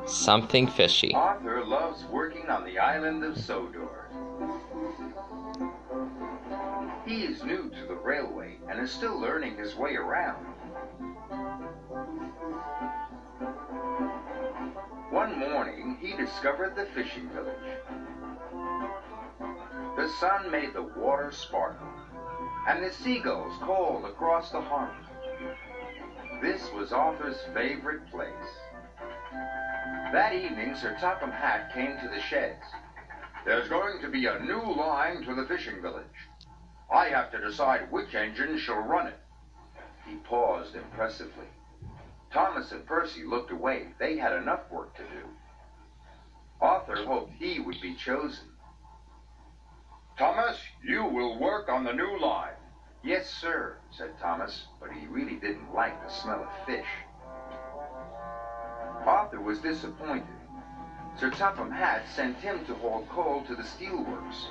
Something fishy. Arthur loves working on the island of Sodor. He is new to the railway and is still learning his way around. One morning, he discovered the fishing village. The sun made the water sparkle, and the seagulls called across the harbor. This was Arthur's favorite place. That evening, Sir Topham Hatt came to the sheds. There's going to be a new line to the fishing village. I have to decide which engine shall run it. He paused impressively. Thomas and Percy looked away. They had enough work to do. Arthur hoped he would be chosen. Thomas, you will work on the new line. Yes, sir, said Thomas, but he really didn't like the smell of fish. Arthur was disappointed. Sir Topham Hatt sent him to haul coal to the steelworks.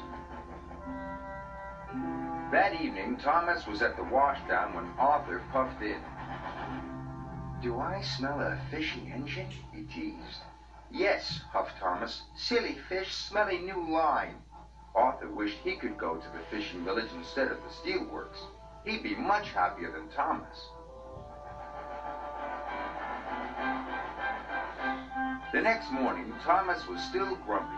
That evening, Thomas was at the washdown when Arthur puffed in. Do I smell a fishy engine? He teased. Yes, huffed Thomas. Silly fish, smelly new line. Arthur wished he could go to the fishing village instead of the steelworks. He'd be much happier than Thomas. The next morning, Thomas was still grumpy.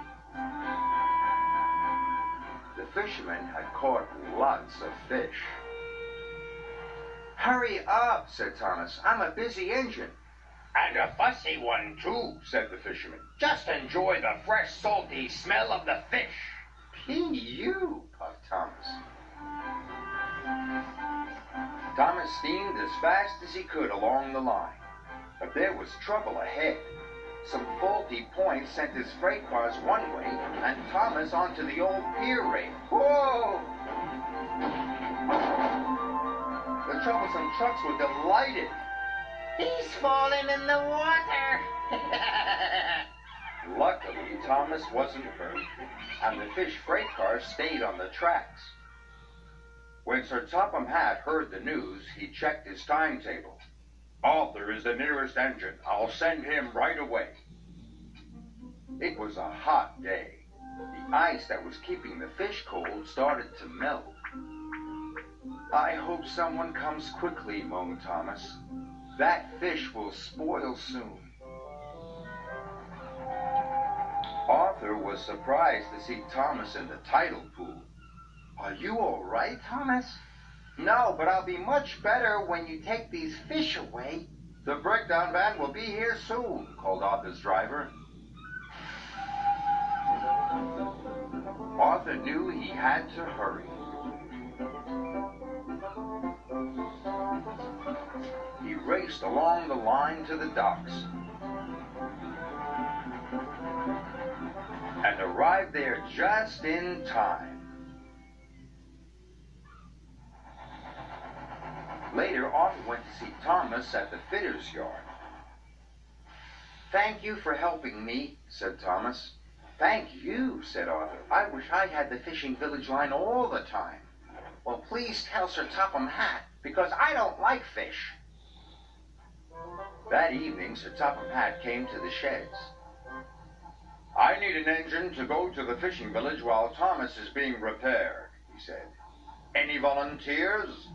The fishermen had caught lots of fish. Hurry up, said Thomas. I'm a busy engine. And a fussy one, too, said the fisherman. Just enjoy the fresh, salty smell of the fish. P.U., puffed Thomas. Thomas steamed as fast as he could along the line. But there was trouble ahead. Some faulty points sent his freight cars one way and Thomas onto the old pier rail. Whoa! The troublesome trucks were delighted. He's falling in the water. Luckily, Thomas wasn't hurt, and the fish freight car stayed on the tracks. When Sir Topham Hatt heard the news, he checked his timetable. Arthur is the nearest engine. I'll send him right away. It was a hot day. The ice that was keeping the fish cold started to melt. I hope someone comes quickly, moaned Thomas. That fish will spoil soon. Arthur was surprised to see Thomas in the tidal pool. Are you all right, Thomas? No, but I'll be much better when you take these fish away. The breakdown van will be here soon, called Arthur's driver. Arthur knew he had to hurry. He raced along the line to the docks and arrived there just in time. Later, Arthur went to see Thomas at the fitter's yard. Thank you for helping me, said Thomas. Thank you, said Arthur. I wish I had the fishing village line all the time. Well, please tell Sir Topham Hatt, because I don't like fish. That evening, Sir Topham Hatt came to the sheds. I need an engine to go to the fishing village while Thomas is being repaired, he said. Any volunteers?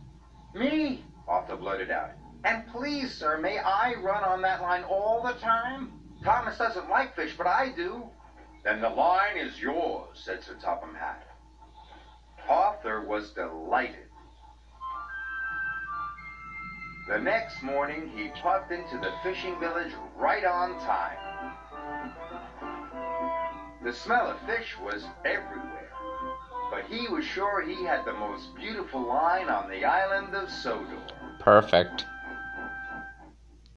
Me, Arthur blurted out. And please, sir, may I run on that line all the time? Thomas doesn't like fish, but I do. Then the line is yours, said Sir Topham Hatt. Arthur was delighted. The next morning, he puffed into the fishing village right on time. The smell of fish was everywhere, but he was sure he had the most beautiful line on the island of Sodor. Perfect.